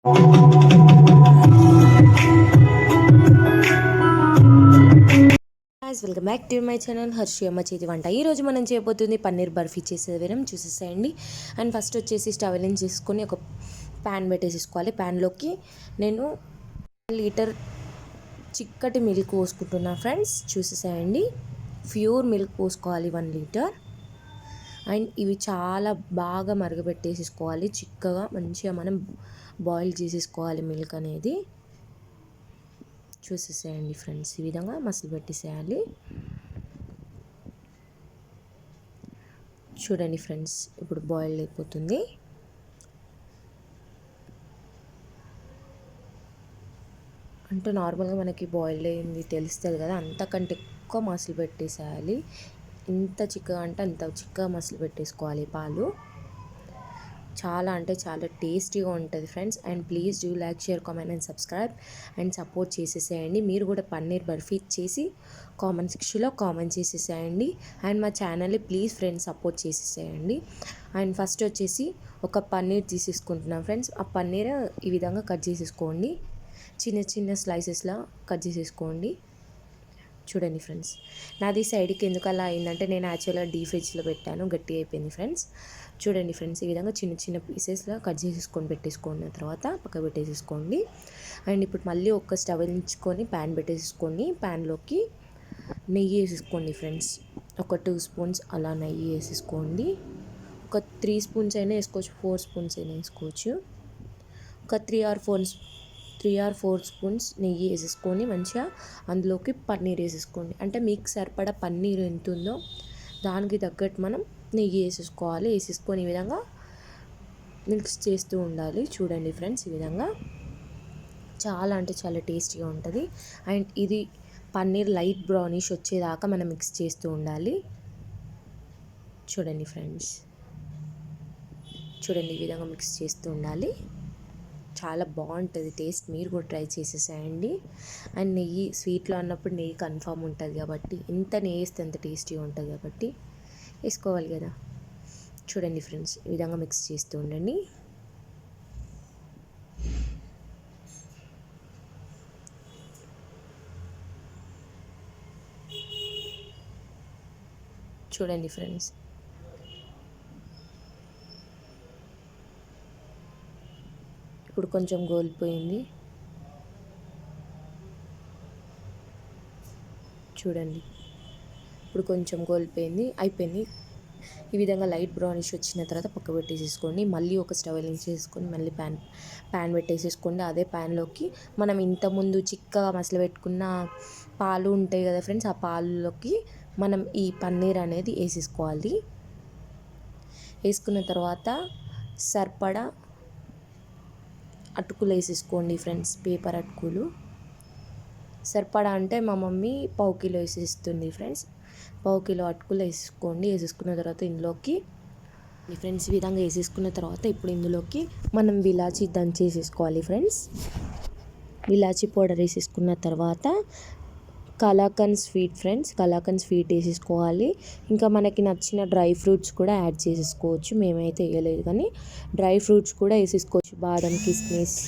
Welcome back to my channel Harshi అమ్మ చేతి వంట. ఈరోజు మనం చేయబోతుంది పన్నీర్ బర్ఫీ చేసే విధానం చూసేసేయండి. అండ్ ఫస్ట్ వచ్చేసి స్టవ్ ఆన్ చేసుకొని ఒక ప్యాన్ పెట్టేసుకోవాలి. ప్యాన్లోకి నేను 1 లీటర్ చిక్కటి మిల్క్ పోసుకుంటున్నా ఫ్రెండ్స్. చూసేసేయండి, ప్యూర్ మిల్క్ పోసుకోవాలి 1 లీటర్. అండ్ ఇవి చాలా బాగా మరగబెట్టేసుకోవాలి. చిక్కగా మంచిగా మనం బాయిల్ చేసేసుకోవాలి మిల్క్ అనేది. చూసేసేయండి ఫ్రెండ్స్, ఈ విధంగా మసలు పెట్టేసేయాలి. చూడండి ఫ్రెండ్స్, ఇప్పుడు బాయిల్ అయిపోతుంది. అంటే నార్మల్గా మనకి బాయిల్ అయింది తెలుస్తుంది కదా, అంతకంటే ఎక్కువ మసలు పెట్టేసేయాలి. ఎంత చిక్కగా అంటే అంత చిక్కగా మసలు పెట్టేసుకోవాలి పాలు. చాలా అంటే చాలా టేస్టీగా ఉంటుంది friends. And please do like, share, comment and subscribe and support చేసేసేయండి. మీరు కూడా పన్నీర్ బర్ఫీ చేసి కామెంట్ సెక్షన్లో కామెంట్ చేసేసేయండి. అండ్ మా ఛానల్ని ప్లీజ్ ఫ్రెండ్స్ సపోర్ట్ చేసేసేయండి. అండ్ ఫస్ట్ వచ్చేసి ఒక పన్నీర్ తీసేసుకుంటున్నాం ఫ్రెండ్స్. ఆ పన్నీర్ ఈ విధంగా కట్ చేసేసుకోండి, చిన్న చిన్న స్లైసెస్లా కట్ చేసేసుకోండి. చూడండి ఫ్రెండ్స్, నాది సైడ్కి ఎందుకు అలా అయిందంటే నేను యాక్చువల్గా డీప్ ఫ్రిడ్జ్లో పెట్టాను, గట్టి అయిపోయింది ఫ్రెండ్స్. చూడండి ఫ్రెండ్స్, ఈ విధంగా చిన్న చిన్న పీసెస్లో కట్ చేసేసుకొని పెట్టేసుకున్న తర్వాత పక్క పెట్టేసేసుకోండి. అండ్ ఇప్పుడు మళ్ళీ ఒక స్టవ్ వెలిగించుకొని ప్యాన్ పెట్టేసుకోండి. ప్యాన్లోకి నెయ్యి వేసేసుకోండి ఫ్రెండ్స్. ఒక 2 స్పూన్స్ అలా నెయ్యి వేసేసుకోండి. ఒక 3 స్పూన్స్ అయినా వేసుకోవచ్చు, 4 స్పూన్స్ అయినా వేసుకోవచ్చు. ఒక 3 or 4 స్పూన్స్ నెయ్యి వేసేసుకొని మంచిగా అందులోకి పన్నీర్ వేసేసుకోండి. అంటే మీకు సరిపడా పన్నీర్ ఎంత ఉందో దానికి తగ్గట్టు మనం నెయ్యి వేసేసుకోవాలి. వేసేసుకొని ఈ విధంగా మిక్స్ చేస్తూ ఉండాలి. చూడండి ఫ్రెండ్స్, ఈ విధంగా చాలా అంటే చాలా టేస్టీగా ఉంటుంది. అండ్ ఇది పన్నీర్ లైట్ బ్రౌనిష్ వచ్చేదాకా మనం మిక్స్ చేస్తూ ఉండాలి. చూడండి ఫ్రెండ్స్, చూడండి ఈ విధంగా మిక్స్ చేస్తూ ఉండాలి. చాలా బాగుంటుంది టేస్ట్, మీరు కూడా ట్రై చేసేసేయండి. అండ్ నెయ్యి స్వీట్లో అన్నప్పుడు నెయ్యి కన్ఫామ్ ఉంటుంది కాబట్టి, ఎంత నెయ్యి వేస్తే అంత టేస్టీగా ఉంటుంది కాబట్టి వేసుకోవాలి కదా. చూడండి ఫ్రెండ్స్, ఈ విధంగా మిక్స్ చేస్తూ ఉండండి. చూడండి ఫ్రెండ్స్, ఇప్పుడు కొంచెం గోలిపోయింది. చూడండి, ఇప్పుడు కొంచెం అయిపోయింది. ఈ విధంగా లైట్ బ్రౌనిష్ వచ్చిన తర్వాత పక్క పెట్టేసేసుకోండి. మళ్ళీ ఒక స్టవ్ వెలిగించేసుకొని మళ్ళీ ప్యాన్ పెట్టేసేసుకోండి. అదే ప్యాన్లోకి మనం ఇంతకుముందు చిక్కగా మసలు పెట్టుకున్న పాలు ఉంటాయి కదా ఫ్రెండ్స్, ఆ పాలులోకి మనం ఈ పన్నీర్ అనేది వేసేసుకోవాలి. వేసుకున్న తర్వాత సరిపడా అటుకులు వేసేసుకోండి ఫ్రెండ్స్, పేపర్ అటుకులు. సరిపడా అంటే మా మమ్మీ 1/2 కిలో వేసేస్తుంది ఫ్రెండ్స్. 1/2 కిలో అటుకులు వేసేసుకోండి. వేసేసుకున్న తర్వాత ఇందులోకి ఫ్రెండ్స్ ఈ విధంగా వేసేసుకున్న తర్వాత ఇప్పుడు ఇందులోకి మనం విలాచి దంచేసేసుకోవాలి ఫ్రెండ్స్. విలాచి పౌడర్ వేసేసుకున్న తర్వాత kalakand sweet friends, kalakand sweet వేసేసుకోవాలి. ఇంకా మనకి నచ్చిన డ్రై ఫ్రూట్స్ కూడా యాడ్ చేసేసుకోవచ్చు. మేమైతే వేయలేదు కానీ డ్రై ఫ్రూట్స్ కూడా వేసేసుకోవచ్చు. బాదం, కిస్మిస్,